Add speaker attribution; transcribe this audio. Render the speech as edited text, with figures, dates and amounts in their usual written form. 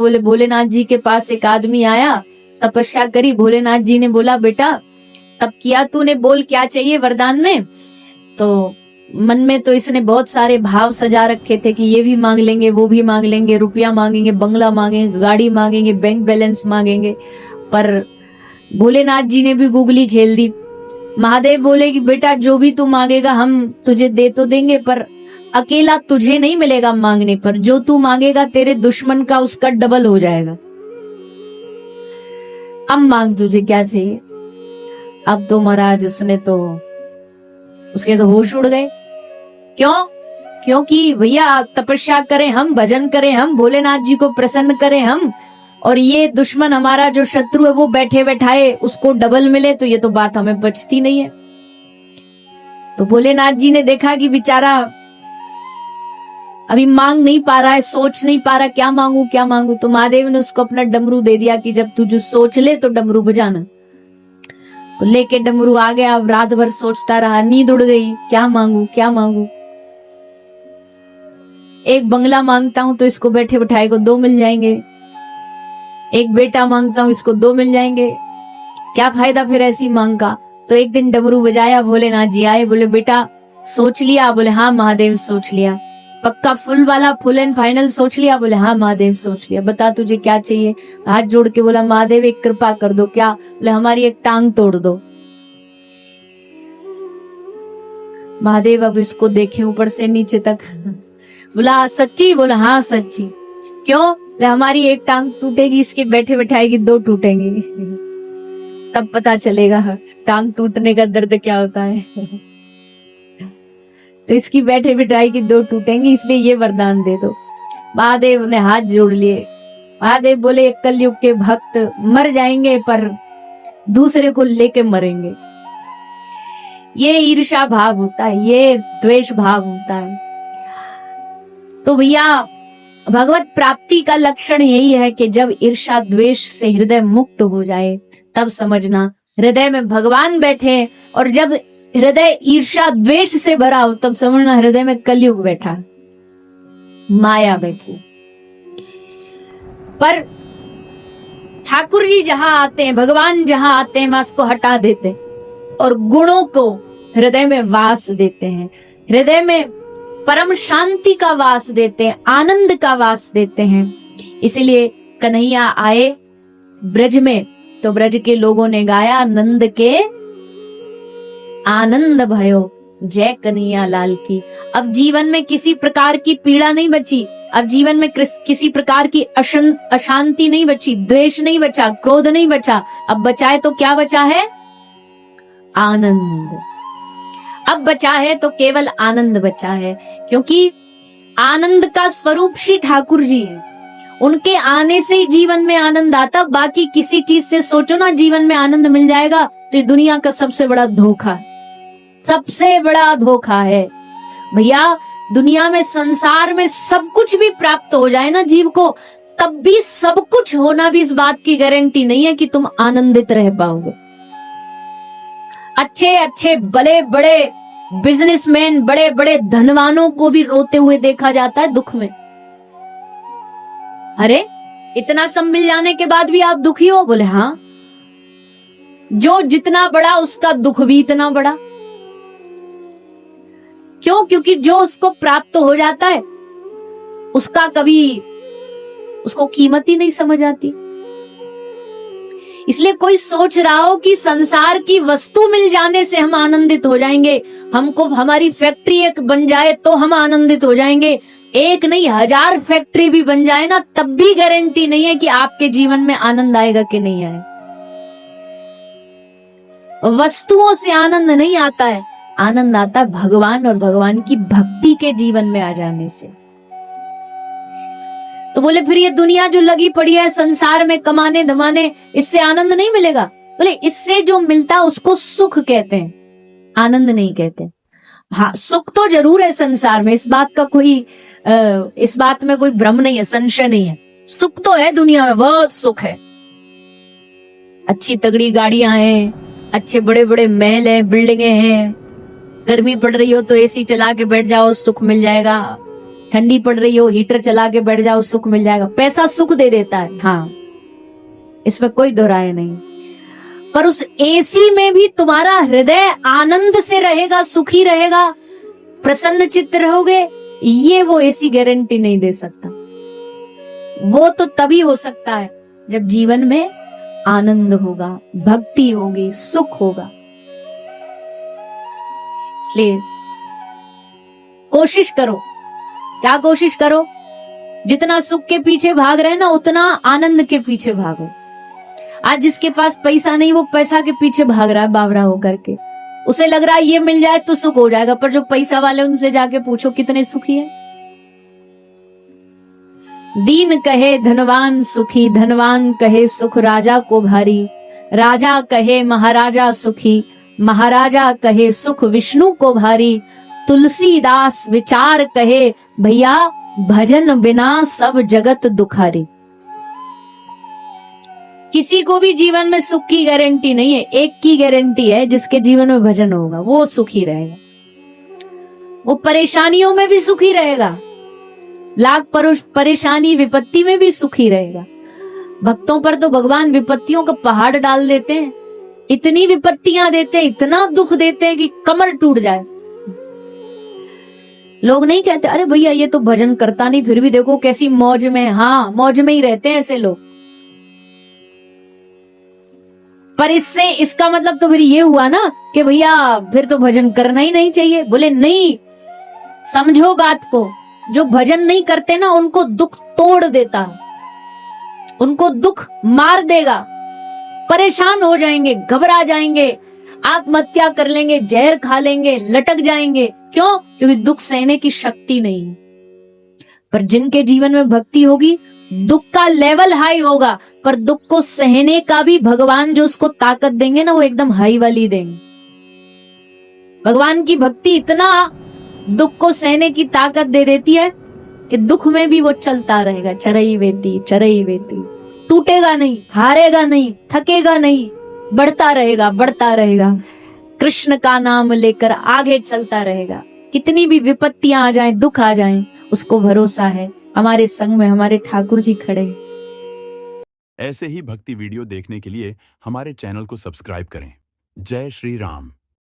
Speaker 1: बोले भोलेनाथ जी के पास एक आदमी आया, तपस्या करी। भोलेनाथ जी ने बोला बेटा तब किया तूने, बोल क्या चाहिए वरदान में। तो मन में तो इसने बहुत सारे भाव सजा रखे थे कि ये भी मांग लेंगे, वो भी मांग लेंगे, रुपया मांगेंगे, बंगला मांगेंगे, गाड़ी मांगेंगे, बैंक बैलेंस मांगेंगे। पर भोलेनाथ जी ने भी गुगली खेल दी। महादेव बोले कि बेटा जो भी तू मांगेगा हम तुझे दे तो देंगे, पर अकेला तुझे नहीं मिलेगा मांगने पर, जो तू मांगेगा तेरे दुश्मन का उसका डबल हो जाएगा। अब मांग तुझे क्या चाहिए। अब तो महाराज उसके तो होश उड़ गए। क्यों? क्योंकि भैया तपस्या करें हम, भजन करें हम, भोलेनाथ जी को प्रसन्न करें हम, और ये दुश्मन हमारा जो शत्रु है वो बैठे बैठाए उसको डबल मिले, तो ये तो बात हमें बचती नहीं है। तो भोलेनाथ जी ने देखा कि बेचारा अभी मांग नहीं पा रहा है, सोच नहीं पा रहा क्या मांगू क्या मांगू। तो महादेव ने उसको अपना डमरू दे दिया कि जब तू जो सोच ले तो डमरू बजाना। तो लेके डमरू आ गया। अब रात भर सोचता रहा, नींद उड़ गई, क्या मांगू क्या मांगू। एक बंगला मांगता हूं तो इसको बैठे बैठाए को 2 मिल जाएंगे, एक बेटा मांगता हूं इसको 2 मिल जाएंगे, क्या फायदा फिर ऐसी मांग का। तो एक दिन डमरू बजाया, भोलेनाथ जी आए, बोले बेटा सोच लिया। बोले हाँ महादेव सोच लिया। पक्का फुल वाला, फुल एंड फाइनल सोच लिया। बोले हाँ महादेव सोच लिया। बता तुझे क्या चाहिए। हाथ जोड़ के बोला महादेव एक कृपा कर दो। क्या? बोले हमारी एक टांग तोड़ दो। महादेव अब इसको देखे ऊपर से नीचे तक। बोला सच्ची? बोला हाँ सच्ची। क्यों? बोले हमारी एक टांग टूटेगी, इसके बैठे बैठाएगी 2 टूटेंगी। तब पता चलेगा टांग टूटने का दर्द क्या होता है। तो इसकी बैठे बिठाई की 2 टूटेंगी, इसलिए ये वरदान दे दो। महादेव ने हाथ जोड़ लिए। महादेव बोले कलयुग के भक्त मर जाएंगे पर दूसरे को लेके मरेंगे। ये ईर्ष्या भाव होता है, ये द्वेष भाव होता है। तो भैया भगवत प्राप्ति का लक्षण यही है कि जब ईर्ष्या द्वेष से हृदय मुक्त हो जाए तब समझना हृदय में भगवान बैठे, और जब हृदय ईर्ष्या द्वेष से भरा हो तब समझना हृदय में कलयुग बैठा, माया बैठी। पर ठाकुर जी जहां आते हैं, भगवान जहां आते हैं वहां उसको हटा देते हैं और गुणों को हृदय में वास देते हैं, हृदय में परम शांति का वास देते हैं, आनंद का वास देते हैं। इसलिए कन्हैया आए ब्रज में तो ब्रज के लोगों ने गाया नंद के आनंद भयो जय कन्हैया लाल की। अब जीवन में किसी प्रकार की पीड़ा नहीं बची, अब जीवन में किसी प्रकार की अशांति नहीं बची, द्वेष नहीं बचा, क्रोध नहीं बचा। अब बचा है तो क्या बचा है? आनंद। अब बचा है तो केवल आनंद बचा है, क्योंकि आनंद का स्वरूप श्री ठाकुर जी है। उनके आने से ही जीवन में आनंद आता। बाकी किसी चीज से सोचो ना जीवन में आनंद मिल जाएगा तो ये दुनिया का सबसे बड़ा धोखा है, सबसे बड़ा धोखा है। भैया दुनिया में, संसार में सब कुछ भी प्राप्त हो जाए ना जीव को, तब भी सब कुछ होना भी इस बात की गारंटी नहीं है कि तुम आनंदित रह पाओगे। अच्छे अच्छे बड़े बड़े बिजनेसमैन, बड़े बड़े धनवानों को भी रोते हुए देखा जाता है दुख में। अरे इतना सब मिल जाने के बाद भी आप दुखी हो? बोले हाँ। जो जितना बड़ा उसका दुख भी इतना बड़ा। क्यों? क्योंकि जो उसको प्राप्त हो जाता है उसका कभी उसको कीमत ही नहीं समझ आती। इसलिए कोई सोच रहा हो कि संसार की वस्तु मिल जाने से हम आनंदित हो जाएंगे, हमको हमारी फैक्ट्री एक बन जाए तो हम आनंदित हो जाएंगे, एक नहीं 1000 फैक्ट्री भी बन जाए ना तब भी गारंटी नहीं है कि आपके जीवन में आनंद आएगा कि नहीं आएगा। वस्तुओं से आनंद नहीं आता है, आनंद आता है भगवान और भगवान की भक्ति के जीवन में आ जाने से। तो बोले फिर ये दुनिया जो लगी पड़ी है संसार में कमाने धमाने, इससे आनंद नहीं मिलेगा? बोले इससे जो मिलता है उसको सुख कहते हैं, आनंद नहीं कहते। हाँ सुख तो जरूर है संसार में, इस बात में कोई भ्रम नहीं है, संशय नहीं है। सुख तो है दुनिया में, बहुत सुख है। अच्छी तगड़ी गाड़ियां हैं, अच्छे बड़े बड़े महल हैं, बिल्डिंगें हैं, गर्मी पड़ रही हो तो एसी चला के बैठ जाओ सुख मिल जाएगा, ठंडी पड़ रही हो हीटर चला के बैठ जाओ, सुख मिल जाएगा। पैसा सुख दे देता है, हाँ, इसमें कोई दो राय नहीं। पर उस एसी में भी तुम्हारा हृदय आनंद से रहेगा, सुखी रहेगा, प्रसन्न चित्त रहोगे, ये वो एसी गारंटी नहीं दे सकता। वो तो तभी हो सकता है जब जीवन में आनंद होगा, भक्ति होगी, सुख होगा। इसलिए कोशिश करो। क्या कोशिश करो? जितना सुख के पीछे भाग रहे हैं ना, उतना आनंद के पीछे भागो। आज जिसके पास पैसा नहीं, वो पैसा के पीछे भाग रहा है बावरा होकर के। उसे लग रहा है ये मिल जाए तो सुख हो जाएगा, पर जो पैसा वाले उनसे जाके पूछो कितने सुखी है। दीन कहे धनवान सुखी, धनवान कहे सुख राजा को भारी, राजा कहे महाराजा सुखी, महाराजा कहे सुख विष्णु को भारी, तुलसीदास विचार कहे भैया भजन बिना सब जगत दुखारी। किसी को भी जीवन में सुख की गारंटी नहीं है, एक की गारंटी है, जिसके जीवन में भजन होगा वो सुखी रहेगा, वो परेशानियों में भी सुखी रहेगा, लाख परेशानी विपत्ति में भी सुखी रहेगा। भक्तों पर तो भगवान विपत्तियों का पहाड़ डाल देते हैं, इतनी विपत्तियां देते हैं, इतना दुख देते हैं कि कमर टूट जाए। लोग नहीं कहते अरे भैया ये तो भजन करता नहीं, फिर भी देखो कैसी मौज में। हाँ, मौज में ही रहते हैं ऐसे लोग। पर इससे इसका मतलब तो फिर ये हुआ ना कि भैया फिर तो भजन करना ही नहीं चाहिए। बोले नहीं, समझो बात को। जो भजन नहीं करते ना, उनको दुख तोड़ देता है, उनको दुख मार देगा, परेशान हो जाएंगे, घबरा जाएंगे, आत्महत्या कर लेंगे, जहर खा लेंगे, लटक जाएंगे। क्यों? क्योंकि दुख सहने की शक्ति नहीं है। पर जिनके जीवन में भक्ति होगी, दुख का लेवल हाई होगा, पर दुख को सहने का भी भगवान जो उसको ताकत देंगे ना, वो एकदम हाई वाली देंगे। भगवान की भक्ति इतना दुख को सहने की ताकत दे देती है कि दुख में भी वो चलता रहेगा, चरई वेती, टूटेगा नहीं, हारेगा नहीं, थकेगा नहीं, बढ़ता रहेगा, बढ़ता रहेगा, कृष्ण का नाम लेकर आगे चलता रहेगा। कितनी भी विपत्तियां आ जाएं, दुख आ जाएं, उसको भरोसा है हमारे संग में हमारे ठाकुर जी खड़े।
Speaker 2: ऐसे ही भक्ति वीडियो देखने के लिए हमारे चैनल को सब्सक्राइब करें। जय श्री राम।